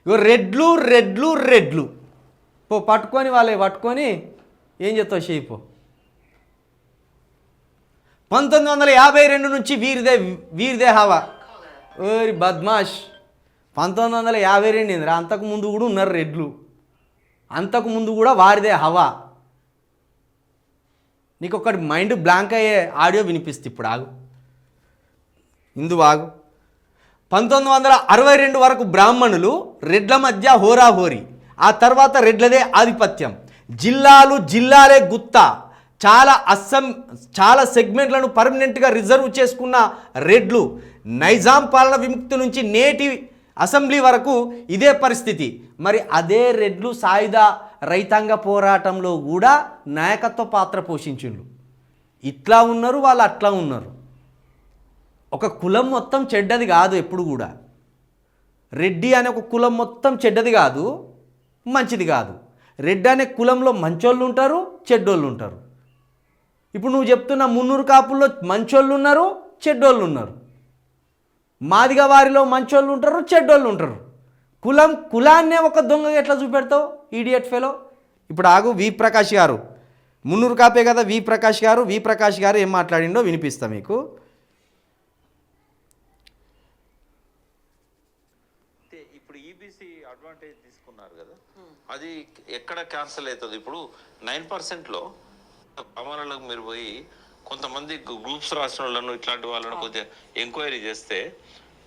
ఇగో రెడ్లు రెడ్లు రెడ్లు పో పట్టుకొని వాళ్ళే పట్టుకొని ఏం చెప్తావు షేపు 1952 నుంచి వీరిదే హవా. ఓరి బద్మాష్, 1952 ఏంద్రా, అంతకుముందు కూడా ఉన్నారు రెడ్లు, అంతకుముందు కూడా వారిదే హవా. నీకు ఒకటి మైండ్ బ్లాంక్ అయ్యే ఆడియో వినిపిస్తే ఇప్పుడు ఆగు, ఆగు. 1962 వరకు బ్రాహ్మణులు రెడ్ల మధ్య హోరాహోరీ, ఆ తర్వాత రెడ్లదే ఆధిపత్యం, జిల్లాలే గుత్తా, చాలా సెగ్మెంట్లను పర్మనెంట్గా రిజర్వ్ చేసుకున్న రెడ్లు. నైజాం పాలన విముక్తి నుంచి నేటి అసెంబ్లీ వరకు ఇదే పరిస్థితి. మరి అదే రెడ్లు సాయుధ రైతాంగ పోరాటంలో కూడా నాయకత్వ పాత్ర పోషించిండ్రు. ఇట్లా ఉన్నారు వాళ్ళు, అట్లా ఉన్నారు. ఒక కులం మొత్తం చెడ్డది కాదు, ఎప్పుడు కూడా రెడ్డి అనే ఒక కులం మొత్తం చెడ్డది కాదు, మంచిది కాదు. రెడ్డి అనే కులంలో మంచోళ్ళు ఉంటారు, చెడ్డోళ్ళు ఉంటారు. ఇప్పుడు నువ్వు చెప్తున్న 300 కాపుల్లో మంచోళ్ళు ఉన్నారు, చెడ్డోళ్ళు ఉన్నారు. మాదిగ వారిలో మంచోళ్ళు ఉంటారు, చెడ్డోళ్ళు ఉంటారు. కులాన్నే ఒక దొంగగా ఎట్లా చూపెడతావు ఈడియట్ ఫెలో? ఇప్పుడు ఆగు, వి ప్రకాష్ గారు 300 కాపే కదా, వి ప్రకాష్ గారు ఏం మాట్లాడిండో వినిపిస్తా మీకు. ఇప్పుడు ఈబీసీ అడ్వాంటేజ్ తీసుకున్నారు కదా, అది ఎక్కడ క్యాన్సిల్ అవుతుంది? ఇప్పుడు 9%లో గ్రామాలకు మీరు పోయి కొంతమంది గ్రూప్స్ రాసిన వాళ్ళను ఇట్లాంటి వాళ్ళను కొద్దిగా ఎంక్వైరీ చేస్తే,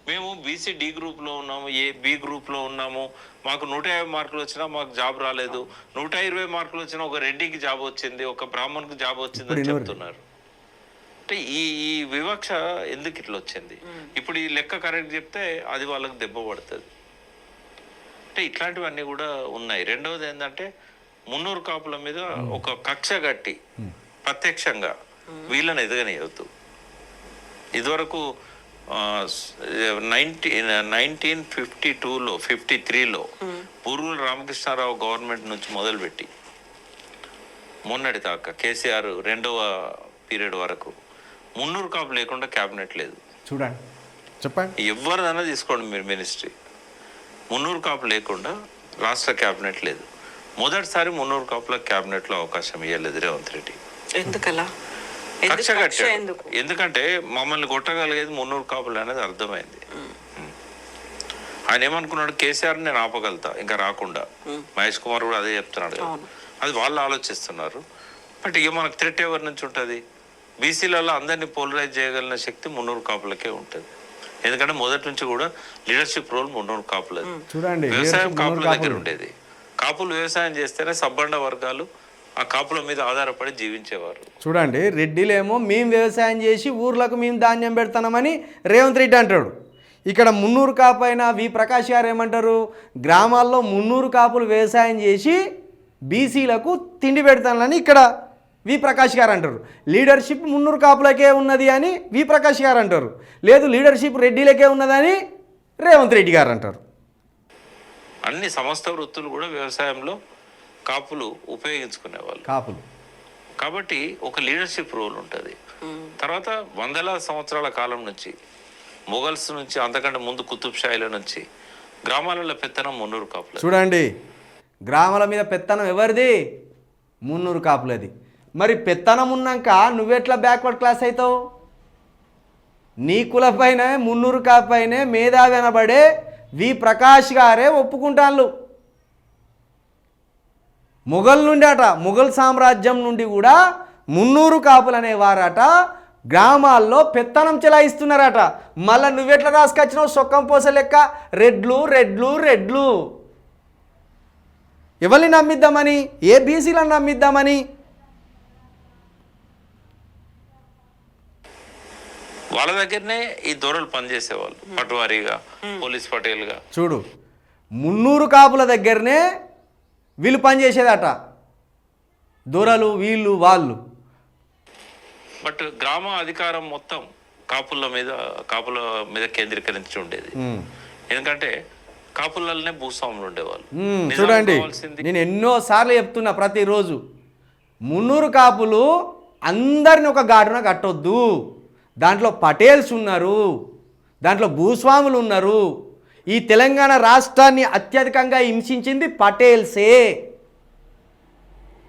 మేము బీసీ డి గ్రూప్లో ఉన్నాము, బి గ్రూప్లో ఉన్నాము, మాకు 150 మార్కులు వచ్చినా మాకు జాబ్ రాలేదు, 120 మార్కులు వచ్చినా ఒక రెడ్డికి జాబ్ వచ్చింది, ఒక బ్రాహ్మణ్కి జాబ్ వచ్చింది అని చెప్తున్నారు. అంటే ఈ వివక్ష ఎందుకు ఇట్లా వచ్చింది? ఇప్పుడు ఈ లెక్క కరెక్ట్ చెప్తే అది వాళ్ళకి దెబ్బ పడుతుంది. అంటే ఇట్లాంటివన్నీ కూడా ఉన్నాయి. రెండవది ఏంటంటే 300 కాపుల మీద ఒక కక్ష కట్టి ప్రత్యక్షంగా వీళ్ళని ఎదగనియవద్దు. ఇదివరకు 1952లో 53లో పూర్వుల రామకృష్ణారావు గవర్నమెంట్ నుంచి మొదలుపెట్టి మొన్నటి దాకా కేసీఆర్ రెండవ పీరియడ్ వరకు 300 కాపు లేకుండా క్యాబినెట్ లేదు. చూడండి, చెప్పండి, ఎవరిదైనా తీసుకోండి మీరు మినిస్ట్రీ, 300 కాపు లేకుండా రాష్ట్ర క్యాబినెట్ లేదు. మొదటిసారి 300 కాపుల క్యాబినెట్ లో అవకాశం ఇవ్వలేదు రేవంత్ రెడ్డి. ఎందుకలా? కక్ష కట్టాడు. ఎందుకంటే మమ్మల్ని కొట్టగలిగేది 300 కాపులు అనేది అర్థమైంది. ఆయన ఏమనుకున్నాడు, కేసీఆర్ నేను ఆపగలుగుతా ఇంకా రాకుండా. మహేష్ కుమార్ కూడా అదే చెప్తున్నాడు కదా, అది వాళ్ళు ఆలోచిస్తున్నారు. బట్ ఇక మనకు థ్రెట్ ఎవరి నుంచి ఉంటుంది? బీసీలలో అందరినీ పోలరైజ్ చేయగలిగిన శక్తి 300 కాపులకే ఉంటుంది. ఎందుకంటే మొదటి నుంచి కూడా లీడర్షిప్ రోల్ 300 కాపులది. చూడండి, వ్యవసాయం కాపుల దగ్గర ఉండేది. కాపులు వ్యవసాయం చేస్తేనే సబ్బండ వర్గాలు ఆ కాపుల మీద ఆధారపడి జీవించేవారు. చూడండి, రెడ్డిలేమో మేము వ్యవసాయం చేసి ఊర్లకు మేము ధాన్యం పెడతామని రేవంత్ రెడ్డి అంటాడు. ఇక్కడ 300 కాపు అయినా వి ప్రకాష్ గారు ఏమంటారు, గ్రామాల్లో 300 కాపులు వ్యవసాయం చేసి బీసీలకు తిండి పెడతానని ఇక్కడ వి ప్రకాష్ గారు అంటారు. లీడర్షిప్ 300 కాపులకే ఉన్నది అని వి ప్రకాష్ గారు అంటారు. లేదు, లీడర్షిప్ రెడ్డిలకే ఉన్నదని రేవంత్ రెడ్డి గారు అంటారు. అన్ని సమస్త వృత్తులు కూడా వ్యవసాయంలో కాపులు ఉపయోగించుకునేవాళ్ళు కాపులు. కాబట్టి ఒక లీడర్షిప్ రోల్ ఉంటుంది. తర్వాత వందల సంవత్సరాల కాలం నుంచి మొఘల్స్ నుంచి, అంతకంటే ముందు కుతుబ్ షాయిల నుంచి గ్రామాలలో పెత్తనం 300 కాపులు. చూడండి, గ్రామాల మీద పెత్తనం ఎవరిది? 300 కాపులది. మరి పెత్తనం ఉన్నాక నువ్వెట్లా బ్యాక్వర్డ్ క్లాస్ అవుతావు? నీ కులపైన 300 కాపైనే మేధావి అనబడే వి ప్రకాష్ గారే ఒప్పుకుంటాను. మొఘల్ సామ్రాజ్యం నుండి కూడా 300 కాపులు అనేవారట గ్రామాల్లో పెత్తనం చెలాయిస్తున్నారట. మళ్ళీ నువ్వెట్లా రాసుకొచ్చినావు సొక్కం పోస లెక్క రెడ్లు రెడ్లు రెడ్లు? ఎవరిని నమ్మిద్దామని? ఏ బీసీలను నమ్మిద్దామని? వాళ్ళ దగ్గరనే ఈ దొరలు పనిచేసేవాళ్ళు, పటువారీగా, పోలీస్ పటేల్గా. చూడు, 300 కాపుల దగ్గరనే వీళ్ళు పనిచేసేదట, దొరలు వీళ్ళు వాళ్ళు. బట్ గ్రామ అధికారం మొత్తం కాపుల మీద కేంద్రీకరించి ఉండేది. ఎందుకంటే కాపులనే భూస్వాములు ఉండేవాళ్ళు. చూడండి, నేను ఎన్నోసార్లు చెప్తున్నా ప్రతిరోజు, 300 కాపులు అందరిని ఒక గాడున కట్టొద్దు. దాంట్లో పటేల్స్ ఉన్నారు, దాంట్లో భూస్వాములు ఉన్నారు. ఈ తెలంగాణ రాష్ట్రాన్ని అత్యధికంగా హింసించింది పటేల్సే.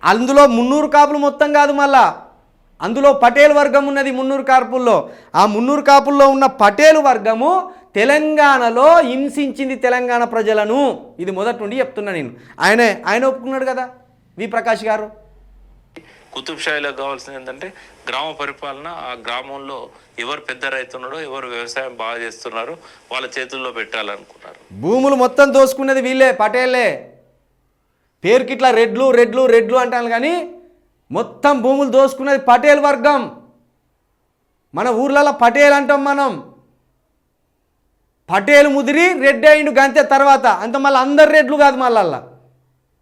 అందులో మున్నూరు కాపులు మొత్తం కాదు, మళ్ళా అందులో పటేల్ వర్గం ఉన్నది మున్నూరు కాపుల్లో. ఆ మున్నూరు కాపుల్లో ఉన్న పటేల్ వర్గము తెలంగాణలో హింసించింది తెలంగాణ ప్రజలను. ఇది మొదటి నుండి చెప్తున్నా నేను. ఆయన ఒప్పుకున్నాడు కదా వి ప్రకాష్ గారు. కుతుబ్ షాయిలకు కావాల్సింది ఏంటంటే గ్రామ పరిపాలన. ఆ గ్రామంలో ఎవరు పెద్ద రైతున్నాడో, ఎవరు వ్యవసాయం బాగా చేస్తున్నారో వాళ్ళ చేతుల్లో పెట్టాలనుకున్నారు. భూములు మొత్తం దోసుకున్నది వీళ్ళే, పటేలే. పేరుకి ఇట్లా రెడ్లు రెడ్లు రెడ్లు అంటాను కానీ మొత్తం భూములు దోసుకున్నది పటేల్ వర్గం. మన ఊర్లలో పటేల్ అంటాం మనం. పటేల్ ముదిరి రెడ్డి అయిండు గంతే, తర్వాత అంత మళ్ళీ అందరు రెడ్లు కాదు, మళ్ళా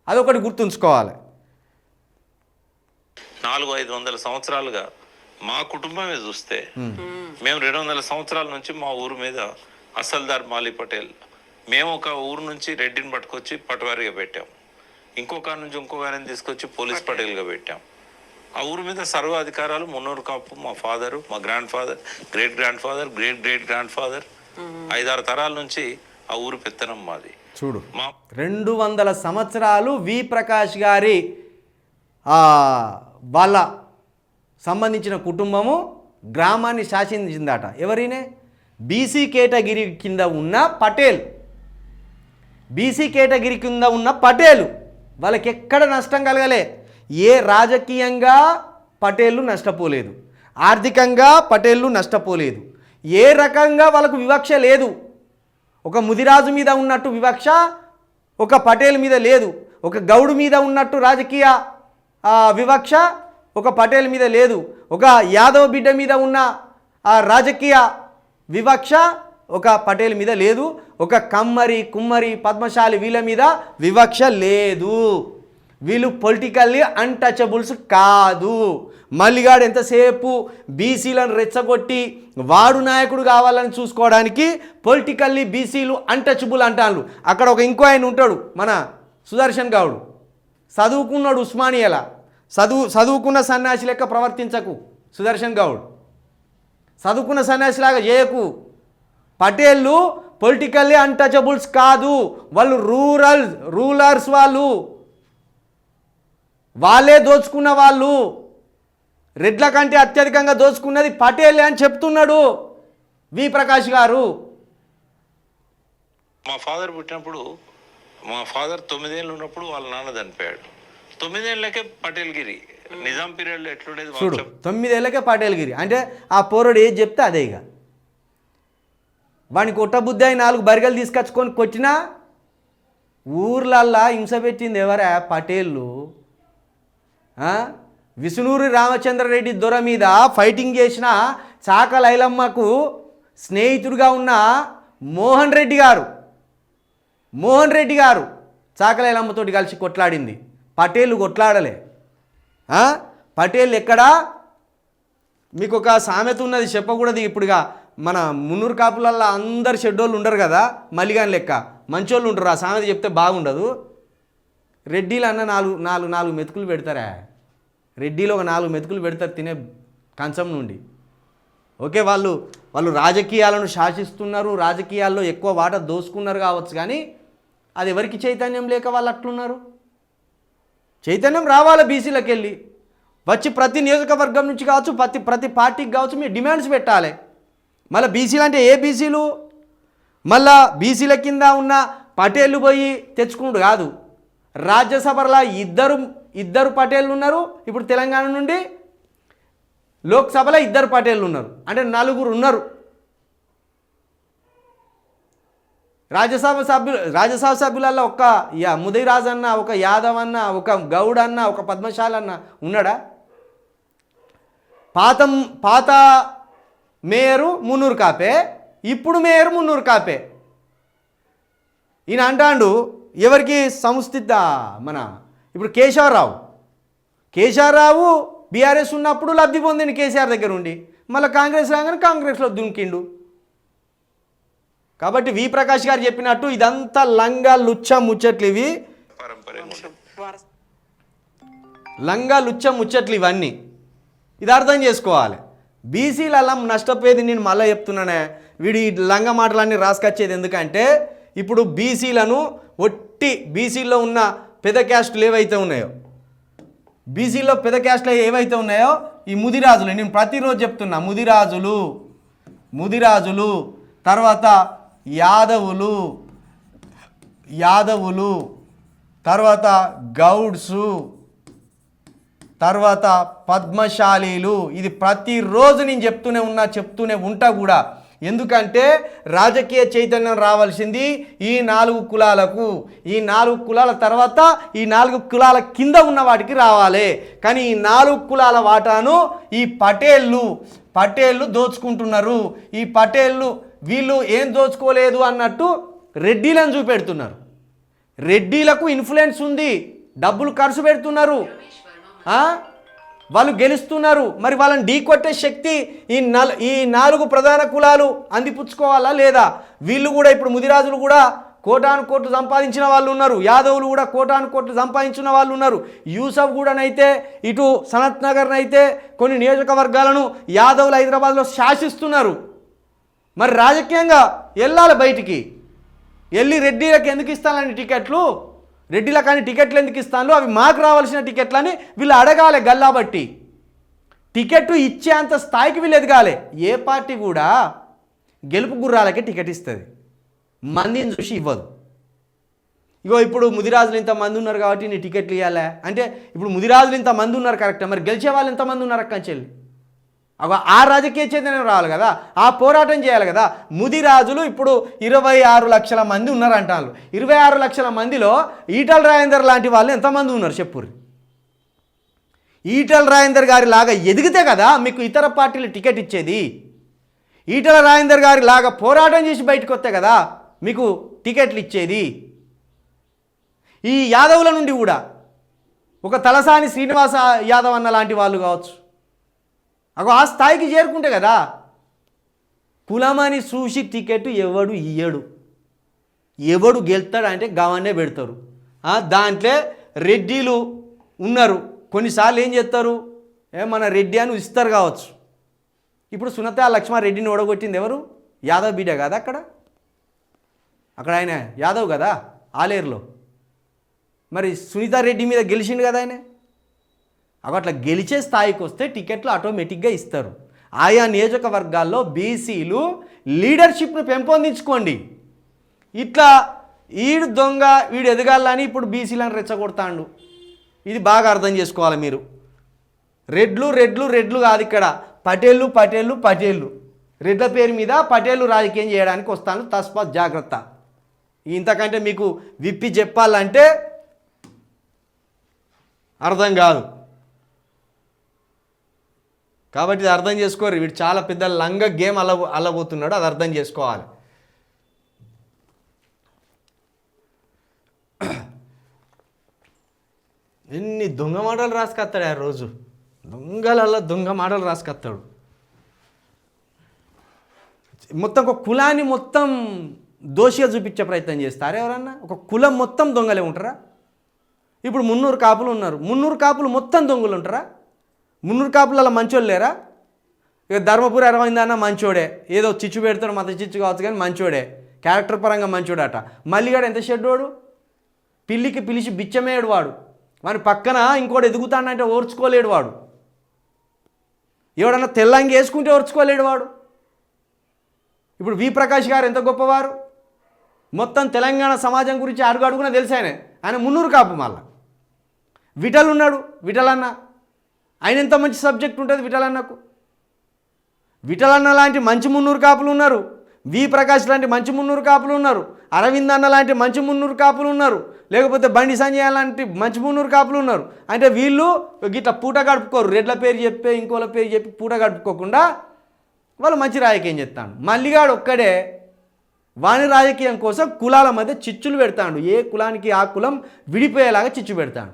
అదొకటి గుర్తుంచుకోవాలి. 400-500 సంవత్సరాలుగా మా కుటుంబమే చూస్తే మేము 200 సంవత్సరాల నుంచి మా ఊరు మీద అసల్దార్ మాలి పటేల్, మేము ఒక ఊరు నుంచి రెడ్డిని పట్టుకొచ్చి పటవారిగా పెట్టాం, ఇంకొక నుంచి ఇంకొకరిని తీసుకొచ్చి పోలీస్ పటేల్గా పెట్టాం. ఆ ఊరు మీద సర్వ అధికారాలు మున్నూరు కాపు, మా ఫాదరు, మా grand father, great grand father, great great grand father, 5-6 తరాల నుంచి ఆ ఊరు పెత్తనం మాది. చూడు, 200 సంవత్సరాలు వి ప్రకాష్ గారి వాళ్ళ సంబంధించిన కుటుంబము గ్రామాన్ని శాసించిందట. ఎవరినే? బీసీ కేటగిరీ కింద ఉన్న పటేల్. బీసీ కేటగిరీ కింద ఉన్న పటేలు వాళ్ళకి ఎక్కడ నష్టం కలగలే. ఏ రాజకీయంగా పటేళ్ళు నష్టపోలేదు, ఆర్థికంగా పటేళ్ళు నష్టపోలేదు, ఏ రకంగా వాళ్ళకు వివక్ష లేదు. ఒక ముదిరాజు మీద ఉన్నట్టు వివక్ష ఒక పటేల్ మీద లేదు, ఒక గౌడు మీద ఉన్నట్టు రాజకీయ వివక్ష ఒక పటేల్ మీద లేదు, ఒక యాదవ్ బిడ్డ మీద ఉన్న రాజకీయ వివక్ష ఒక పటేల్ మీద లేదు, ఒక కమ్మరి కుమ్మరి పద్మశాలి వీళ్ళ మీద వివక్ష లేదు. వీళ్ళు పొలిటికల్లీ అన్టచబుల్స్ కాదు. మల్లిగాడు ఎంతసేపు బీసీలను రెచ్చగొట్టి వాడు నాయకుడు కావాలని చూసుకోవడానికి పొలిటికల్లీ బీసీలు అన్టచబుల్ అంటాను. అక్కడ ఒక ఇంకో ఆయన ఉంటాడు, మన సుదర్శన్ గౌడ్, చదువుకున్నాడు ఉస్మానియాలా. చదువుకున్న సన్యాసి లెక్క ప్రవర్తించకు సుదర్శన్ గౌడ్, చదువుకున్న సన్యాసిలాగా చేయకు. పటేళ్ళు పొలిటికల్లీ అన్టచబుల్స్ కాదు, వాళ్ళు రూలర్స్, వాళ్ళే దోచుకున్న వాళ్ళు. రెడ్ల కంటే అత్యధికంగా దోచుకున్నది పటేలే అని చెప్తున్నాడు వి ప్రకాష్ గారు. మా ఫాదర్ పుట్టినప్పుడు, మా ఫాదర్ 9 ఏళ్ళు ఉన్నప్పుడు వాళ్ళ నాన్న చనిపోయాడు. 9 ఏళ్ళకే పటేల్గిరి. నిజాం పీరియడ్లో ఎట్లుండేది చూడు, 9 ఏళ్ళకే పటేల్గిరి అంటే ఆ పోరడు ఏది చెప్తే అదే. ఇక వాడిని కొట్టబుద్ధి అయి 4 బరిగలు తీసుకొచ్చుకొని కొట్టినా ఊర్లల్లా హింస పెట్టింది ఎవరా? పటేళ్ళు. విసునూరి రామచంద్రరెడ్డి దొర మీద ఫైటింగ్ చేసిన చాక లైలమ్మకు స్నేహితుడిగా ఉన్న మోహన్ రెడ్డి గారు చాక లైలమ్మతోటి కలిసి కొట్లాడింది. పటేళ్ళు కొట్లాడలే. పటేళ్ళు ఎక్కడా? మీకు ఒక సామెత ఉన్నది, చెప్పకూడదు ఇప్పుడుగా. మన మున్నూరు కాపులల్లో అందరు షెడ్డోళ్ళు ఉండరు కదా, మల్లిగాని లెక్క మంచోళ్ళు ఉంటారు. ఆ సామెత చెప్తే బాగుండదు. రెడ్డిలు అన్న 4 మెతుకులు పెడతారా? రెడ్డిలో ఒక 4 మెతుకులు పెడతారు తినే కంచం నుండి. ఓకే, వాళ్ళు రాజకీయాలను శాసిస్తున్నారు, రాజకీయాల్లో ఎక్కువ వాటా దోసుకున్నారు కావచ్చు, కానీ అది ఎవరికి చైతన్యం లేక వాళ్ళు అట్లున్నారు. చైతన్యం రావాలి బీసీలకు వెళ్ళి. వచ్చి ప్రతి నియోజకవర్గం నుంచి కావచ్చు, ప్రతి పార్టీకి కావచ్చు మీరు డిమాండ్స్ పెట్టాలి. మళ్ళీ బీసీలు అంటే ఏ బీసీలు? మళ్ళా బీసీల కింద ఉన్న పటేళ్ళు పోయి తెచ్చుకుంటూ కాదు. రాజ్యసభలో ఇద్దరు పటేళ్ళు ఉన్నారు. ఇప్పుడు తెలంగాణ నుండి లోక్సభలో 2 పటేళ్ళు ఉన్నారు, అంటే 4 ఉన్నారు. రాజ్యసభ సభ్యులలో ఒక ముదిరాజ్ అన్న, ఒక యాదవ్ అన్న, ఒక గౌడ్ అన్న, ఒక పద్మశాలి అన్న ఉన్నాడా? పాత మేయరు మున్నూరు కాపే, ఇప్పుడు మేయరు మున్నూరు కాపే. ఈయన అంటాడు ఎవరికి సంస్థిత మన ఇప్పుడు కేశవరావు బీఆర్ఎస్ ఉన్నప్పుడు లబ్ధి పొందింది కేసీఆర్ దగ్గర ఉండి, మళ్ళీ కాంగ్రెస్ రాగానే కాంగ్రెస్లో దుంకిండు. కాబట్టి వి ప్రకాష్ గారు చెప్పినట్టు ఇదంతా లంగా లుచ్చ ముచ్చట్లు. ఇవి లంగా లుచ్చ ముచ్చట్లు ఇవన్నీ. ఇది అర్థం చేసుకోవాలి. బీసీల నష్టపోయేది నేను మళ్ళీ చెప్తున్నానే, వీడి లంగ మాటలన్నీ రాసుకొచ్చేది ఎందుకంటే ఇప్పుడు బీసీలను బీసీలో ఉన్న పెద్ద క్యాస్టులు ఏవైతే ఉన్నాయో బీసీలో పెద్ద క్యాస్టులు ఏవైతే ఉన్నాయో ఈ ముదిరాజులు, నేను ప్రతిరోజు చెప్తున్నా, ముదిరాజులు తర్వాత యాదవులు తర్వాత గౌడ్సు తర్వాత పద్మశాలీలు. ఇది ప్రతిరోజు నేను చెప్తూనే ఉంటా కూడా. ఎందుకంటే రాజకీయ చైతన్యం రావాల్సింది ఈ 4 కులాలకు. ఈ 4 కులాల తర్వాత ఈ 4 కులాల కింద ఉన్న వాటికి రావాలి. కానీ ఈ 4 కులాల వాటాను ఈ పటేళ్ళు దోచుకుంటున్నారు. ఈ పటేళ్ళు వీళ్ళు ఏం దోచుకోలేదు అన్నట్టు రెడ్డిలను చూపెడుతున్నారు. రెడ్డిలకు ఇన్ఫ్లుయెన్స్ ఉంది, డబ్బులు ఖర్చు పెడుతున్నారు, వాళ్ళు గెలుస్తున్నారు. మరి వాళ్ళని ఢీకొట్టే శక్తి ఈ 4 ప్రధాన కులాలు అందిపుచ్చుకోవాలా లేదా? వీళ్ళు కూడా ఇప్పుడు ముదిరాజులు కూడా కోటాను కోట్లు సంపాదించిన వాళ్ళు ఉన్నారు, యాదవులు కూడా కోటాను కోట్లు సంపాదించిన వాళ్ళు ఉన్నారు. యూసఫ్ కూడానైతే ఇటు సనత్ నగర్నైతే కొన్ని నియోజకవర్గాలను యాదవులు హైదరాబాద్లో శాసిస్తున్నారు. మరి రాజకీయంగా వెళ్ళాలి బయటికి, వెళ్ళి రెడ్డిలకు ఎందుకు ఇస్తానని టికెట్లు, రెడ్డిలకు కానీ టికెట్లు ఎందుకు ఇస్తాను, అవి మాకు రావాల్సిన టికెట్లని వీళ్ళు అడగాలి. గల్లాబట్టి టికెట్ ఇచ్చేంత స్థాయికి వీళ్ళు ఎదగాలి. ఏ పార్టీ కూడా గెలుపు గుర్రాలకే టికెట్ ఇస్తుంది, మందిని చూసి ఇవ్వదు. ఇగో ఇప్పుడు ముదిరాజులు ఇంతమంది ఉన్నారు కాబట్టి నీ టికెట్లు ఇవ్వాలా అంటే, ఇప్పుడు ముదిరాజులు ఇంతమంది ఉన్నారు కరెక్ట్, మరి గెలిచే వాళ్ళు ఎంతమంది ఉన్నారు అక్కడి చెల్లి? ఆ రాజకీయ చైతన్యం రావాలి కదా, ఆ పోరాటం చేయాలి కదా. ముదిరాజులు ఇప్పుడు 26 లక్షల మంది ఉన్నారంటారు. 26 లక్షల మందిలో ఈటల రాజేందర్ లాంటి వాళ్ళు ఎంతమంది ఉన్నారు చెప్పుర్రి? ఈటల రాజేందర్ గారి లాగా ఎదిగితే కదా మీకు ఇతర పార్టీలు టికెట్ ఇచ్చేది. ఈటల రాజేందర్ గారి లాగా పోరాటం చేసి బయటకు వస్తే కదా మీకు టికెట్లు ఇచ్చేది. ఈ యాదవుల నుండి కూడా ఒక తలసాని శ్రీనివాస యాదవ్ అన్న లాంటి వాళ్ళు కావచ్చు, ఆ స్థాయికి చేరుకుంటే కదా. కులమని చూసి టికెట్ ఎవడు ఇయ్యడు, ఎవడు గెలుతాడంటే గవన్నే పెడతారు. దాంట్లో రెడ్డిలు ఉన్నారు, కొన్నిసార్లు ఏం చేస్తారు, మన రెడ్డి అని ఇస్తారు కావచ్చు. ఇప్పుడు సునత లక్ష్మారెడ్డిని ఓడగొట్టింది ఎవరు? యాదవ్ బిడ్డ కదా. అక్కడ ఆయన యాదవ్ కదా ఆలేరులో. మరి సునీతారెడ్డి మీద గెలిచిండు కదా ఆయన. అట్లా గెలిచే స్థాయికి వస్తే టికెట్లు ఆటోమేటిక్గా ఇస్తారు. ఆయా నియోజకవర్గాల్లో బీసీలు లీడర్షిప్ను పెంపొందించుకోండి. ఇట్లా వీడు దొంగ వీడు ఎదగాలని ఇప్పుడు బీసీలను రెచ్చగొడతాండు. ఇది బాగా అర్థం చేసుకోవాలి మీరు. రెడ్లు కాదు ఇక్కడ, పటేళ్ళు. రెడ్ల పేరు మీద పటేళ్ళు రాజకీయం చేయడానికి వస్తాను, తస్మాత్ జాగ్రత్త. ఇంతకంటే మీకు విప్పి చెప్పాలంటే అర్థం కాదు. కాబట్టి ఇది అర్థం చేసుకోరు. వీడు చాలా పెద్ద లంగ గేమ్ అల్లబోతున్నాడు, అది అర్థం చేసుకోవాలి. ఎన్ని దొంగ మాటలు రాసుకొస్తాడు ఆ రోజు, దొంగ మాటలు రాసుకొస్తాడు. మొత్తం ఒక కులాన్ని మొత్తం దోషిగా చూపించే ప్రయత్నం చేస్తారు ఎవరన్నా. ఒక కులం మొత్తం దొంగలే ఉంటారా? ఇప్పుడు 300 కాపులు ఉన్నారు, 300 కాపులు మొత్తం దొంగలు ఉంటారా? 300 కాపులలో మంచోళ్ళు లేరా? ఇక ధర్మపురి అరవింద్ అన్న మంచోడే, ఏదో చిచ్చు పెడతాడు, మత చిచ్చు కావచ్చు కానీ మంచోడే, క్యారెక్టర్ పరంగా మంచోడట. మల్లిగాడు ఎంత షెడ్డోడు, పిల్లికి పిలిచి బిచ్చమేయడు వాడు. వాని పక్కన ఇంకోటి ఎదుగుతాడంటే ఓర్చుకోలేడు వాడు. ఎవడన్నా తెల్లంగి వేసుకుంటే ఓర్చుకోలేడు వాడు. ఇప్పుడు వి ప్రకాష్ గారు ఎంత గొప్పవారు, మొత్తం తెలంగాణ సమాజం గురించి అడుగున తెలుసు ఆయన. 300 కాపు. మళ్ళా విఠల్ ఉన్నాడు, విఠలన్న, ఆయన ఎంత మంచి సబ్జెక్ట్ ఉంటుంది విఠలన్నకు. విఠలన్న లాంటి మంచి 300 కాపులు ఉన్నారు, వి ప్రకాష్ లాంటి మంచి 300 కాపులు ఉన్నారు, అరవింద్ అన్న లాంటి మంచి 300 కాపులు ఉన్నారు, లేకపోతే బండి సంజయ్ లాంటి మంచి 300 కాపులు ఉన్నారు. అంటే వీళ్ళు గిట్లా పూట గడుపుకోరు, రెడ్ల పేరు చెప్పి ఇంకోళ్ళ పేరు చెప్పి పూట గడుపుకోకుండా వాళ్ళు మంచి రాజకీయం చేస్తాడు. మల్లిగాడు ఒక్కడే వాణి రాజకీయం కోసం కులాల మధ్య చిచ్చులు పెడతాడు. ఏ కులానికి ఆ కులం విడిపోయేలాగా చిచ్చు పెడతాడు.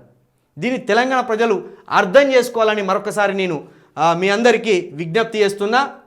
దీన్ని తెలంగాణ ప్రజలు అర్థం చేసుకోవాలని మరొకసారి నేను మీ అందరికీ విజ్ఞప్తి చేస్తున్నా.